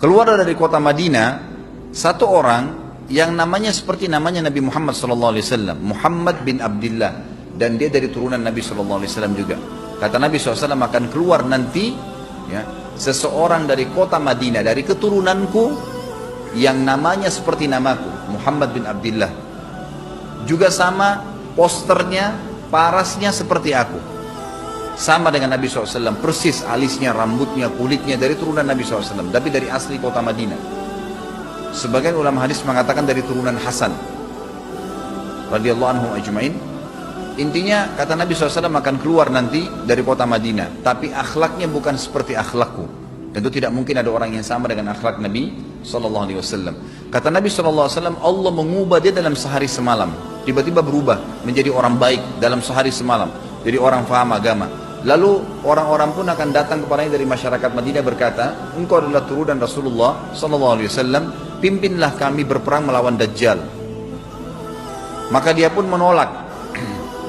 Keluar dari kota Madinah satu orang yang namanya seperti namanya Nabi Muhammad SAW, Muhammad bin Abdullah, dan dia dari turunan Nabi SAW juga. Kata Nabi SAW, akan keluar nanti ya, seseorang dari kota Madinah, dari keturunanku, yang namanya seperti namaku, Muhammad bin Abdullah, juga sama posternya, parasnya seperti aku, sama dengan Nabi SAW, persis alisnya, rambutnya, kulitnya, dari turunan Nabi SAW, tapi dari asli kota Madinah. Sebagian ulama hadis mengatakan dari turunan Hasan radhiyallahu anhu ajmain. Intinya kata Nabi SAW akan keluar nanti dari kota Madinah, tapi akhlaknya bukan seperti akhlakku. Tentu tidak mungkin ada orang yang sama dengan akhlak Nabi SAW. Kata Nabi SAW, Allah mengubah dia dalam sehari semalam. Tiba-tiba berubah menjadi orang baik dalam sehari semalam, jadi orang faham agama. Lalu orang-orang pun akan datang kepadanya dari masyarakat Madinah berkata, engkau adalah turunan Rasulullah SAW, pimpinlah kami berperang melawan Dajjal. Maka dia pun menolak.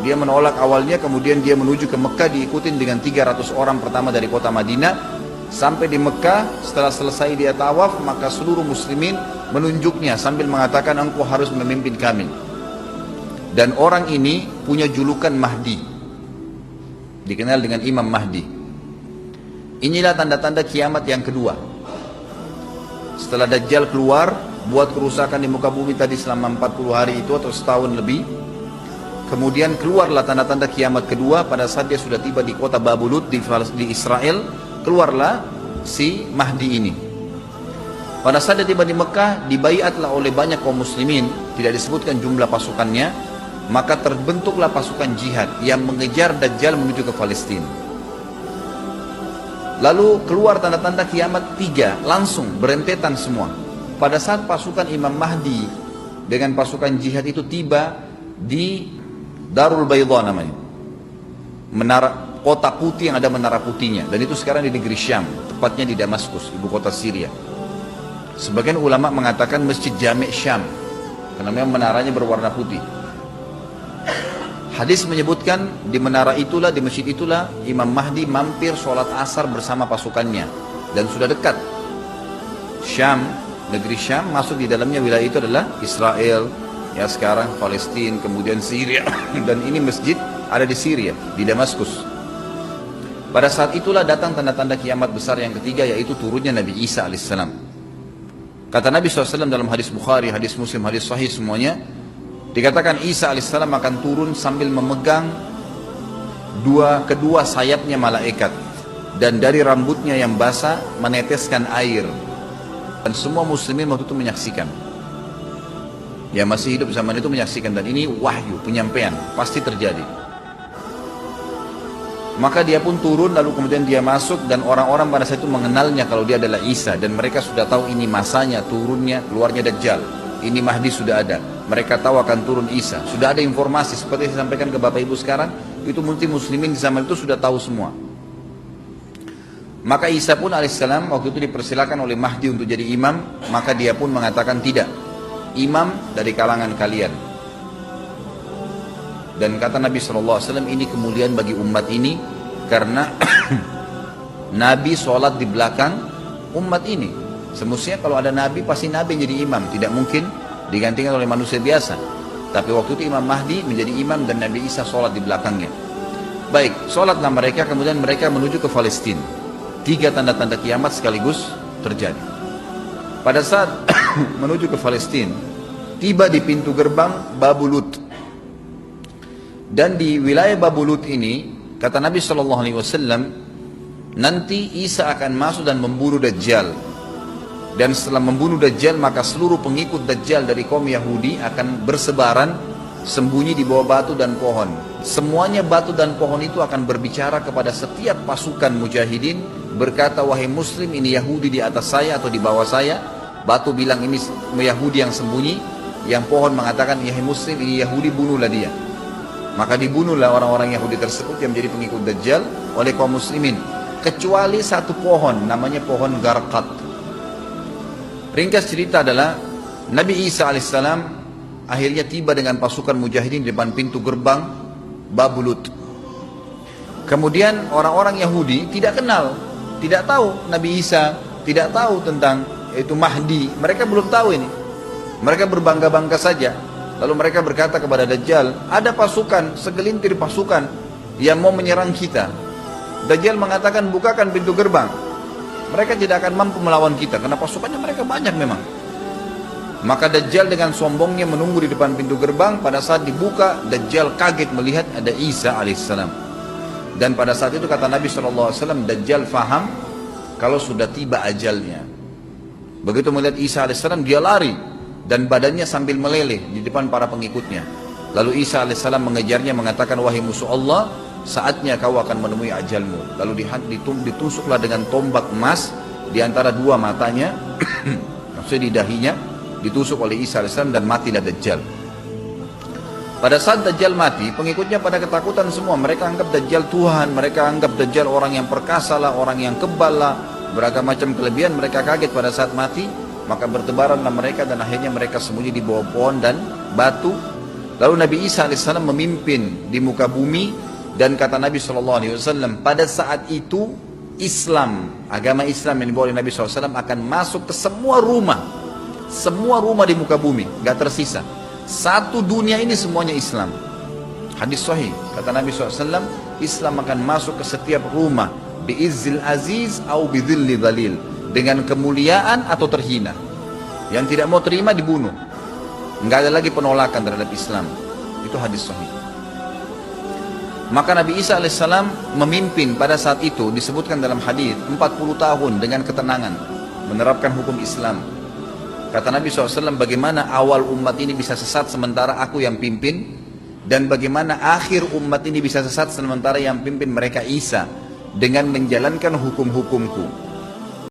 Dia menolak awalnya, kemudian dia menuju ke Mekah, diikutin dengan 300 orang pertama dari kota Madinah. Sampai di Mekah, setelah selesai dia tawaf, maka seluruh muslimin menunjuknya sambil mengatakan, engkau harus memimpin kami. Dan orang ini punya julukan Mahdi, dikenal dengan Imam Mahdi. Inilah tanda-tanda kiamat yang kedua. Setelah Dajjal keluar, buat kerusakan di muka bumi tadi selama 40 hari itu atau setahun lebih, kemudian keluarlah tanda-tanda kiamat kedua pada saat dia sudah tiba di kota Babulut di Israel. Keluarlah si Mahdi ini. Pada saat dia tiba di Mekah, dibaiatlah oleh banyak kaum muslimin, tidak disebutkan jumlah pasukannya, maka terbentuklah pasukan jihad yang mengejar Dajjal menuju ke Palestina. Lalu keluar tanda-tanda kiamat 3, langsung berentetan semua. Pada saat pasukan Imam Mahdi dengan pasukan jihad itu tiba di Darul Bayda namanya, menara kota putih yang ada menara putihnya, dan itu sekarang di negeri Syam, tepatnya di Damaskus, ibu kota Syria. Sebagian ulama mengatakan Masjid Jami' Syam, karena memang menaranya berwarna putih. Hadis menyebutkan di menara itulah, di masjid itulah Imam Mahdi mampir sholat asar bersama pasukannya, dan sudah dekat. Syam, negeri Syam, masuk di dalamnya wilayah itu adalah Israel, ya sekarang Palestina, kemudian Syria, dan ini masjid ada di Syria, di Damaskus. Pada saat itulah datang tanda-tanda kiamat besar yang ketiga, yaitu turunnya Nabi Isa alaihissalam. Kata Nabi SAW dalam hadis Bukhari, hadis Muslim, hadis Sahih semuanya, dikatakan Isa alaihissalam akan turun sambil memegang kedua sayapnya malaikat, dan dari rambutnya yang basah meneteskan air, dan semua muslimin waktu itu menyaksikan, yang masih hidup zaman itu menyaksikan, dan ini wahyu, penyampaian, pasti terjadi. Maka dia pun turun, lalu kemudian dia masuk, dan orang-orang pada saat itu mengenalnya kalau dia adalah Isa, dan mereka sudah tahu ini masanya turunnya, keluarnya Dajjal, ini Mahdi sudah ada, mereka tahu akan turun Isa, sudah ada informasi seperti saya sampaikan ke Bapak Ibu sekarang, itu muslimin di zaman itu sudah tahu semua. Maka Isa pun alaihissalam waktu itu dipersilakan oleh Mahdi untuk jadi imam, maka dia pun mengatakan tidak, imam dari kalangan kalian. Dan kata Nabi SAW, ini kemuliaan bagi umat ini, karena Nabi sholat di belakang umat ini. Semestinya kalau ada Nabi, pasti Nabi jadi imam, tidak mungkin digantikan oleh manusia biasa. Tapi waktu itu Imam Mahdi menjadi imam dan Nabi Isa sholat di belakangnya. Baik, sholatlah mereka, kemudian mereka menuju ke Palestina. 3 tanda-tanda kiamat sekaligus terjadi. Pada saat menuju ke Palestina, tiba di pintu gerbang Babulut. Dan di wilayah Babulut ini, kata Nabi SAW, nanti Isa akan masuk dan membunuh Dajjal. Dan setelah membunuh Dajjal, maka seluruh pengikut Dajjal dari kaum Yahudi akan bersebaran, sembunyi di bawah batu dan pohon. Semuanya batu dan pohon itu akan berbicara kepada setiap pasukan mujahidin, berkata, wahai muslim, ini Yahudi di atas saya atau di bawah saya. Batu bilang ini Yahudi yang sembunyi, yang pohon mengatakan, wahai muslim, ini Yahudi, bunuhlah dia. Maka dibunuhlah orang-orang Yahudi tersebut yang menjadi pengikut Dajjal oleh kaum muslimin, kecuali satu pohon, namanya pohon Garqat. Ringkas cerita adalah Nabi Isa alaihissalam akhirnya tiba dengan pasukan mujahidin di depan pintu gerbang Babulut. Kemudian orang-orang Yahudi tidak kenal, tidak tahu Nabi Isa, tidak tahu tentang yaitu Mahdi, mereka belum tahu ini. Mereka berbangga-bangga saja. Lalu mereka berkata kepada Dajjal, ada pasukan, segelintir pasukan yang mau menyerang kita. Dajjal mengatakan, bukakan pintu gerbang. Mereka tidak akan mampu melawan kita, karena pasukannya mereka banyak memang. Maka Dajjal dengan sombongnya menunggu di depan pintu gerbang. Pada saat dibuka, Dajjal kaget melihat ada Isa alaihissalam. Dan pada saat itu kata Nabi SAW, Dajjal faham kalau sudah tiba ajalnya. Begitu melihat Isa alaihissalam, dia lari dan badannya sambil meleleh di depan para pengikutnya. Lalu Isa alaihissalam mengejarnya, mengatakan, wahai musuh Allah, saatnya kau akan menemui ajalmu. Lalu ditusuklah dengan tombak emas di antara dua matanya, maksudnya di dahinya, ditusuk oleh Isa AS dan matilah Dajjal. Pada saat Dajjal mati, pengikutnya pada ketakutan semua. Mereka anggap Dajjal Tuhan, mereka anggap Dajjal orang yang perkasa lah, orang yang kebal lah, beragam macam kelebihan. Mereka kaget pada saat mati, maka bertebaranlah mereka dan akhirnya mereka sembunyi di bawah pohon dan batu. Lalu Nabi Isa AS memimpin di muka bumi, dan kata Nabi SAW, pada saat itu Islam, agama Islam yang dibawa oleh Nabi SAW akan masuk ke semua rumah di muka bumi, gak tersisa. Satu dunia ini semuanya Islam. Hadis sahih, kata Nabi SAW, Islam akan masuk ke setiap rumah, bi'izzil aziz au bidhilli dhalil, dengan kemuliaan atau terhina. Yang tidak mau terima dibunuh. Gak ada lagi penolakan terhadap Islam. Itu hadis sahih. Maka Nabi Isa alaihissalam memimpin pada saat itu, disebutkan dalam hadis 40 tahun dengan ketenangan menerapkan hukum Islam. Kata Nabi SAW, bagaimana awal umat ini bisa sesat sementara aku yang pimpin, dan bagaimana akhir umat ini bisa sesat sementara yang pimpin mereka Isa dengan menjalankan hukum-hukumku.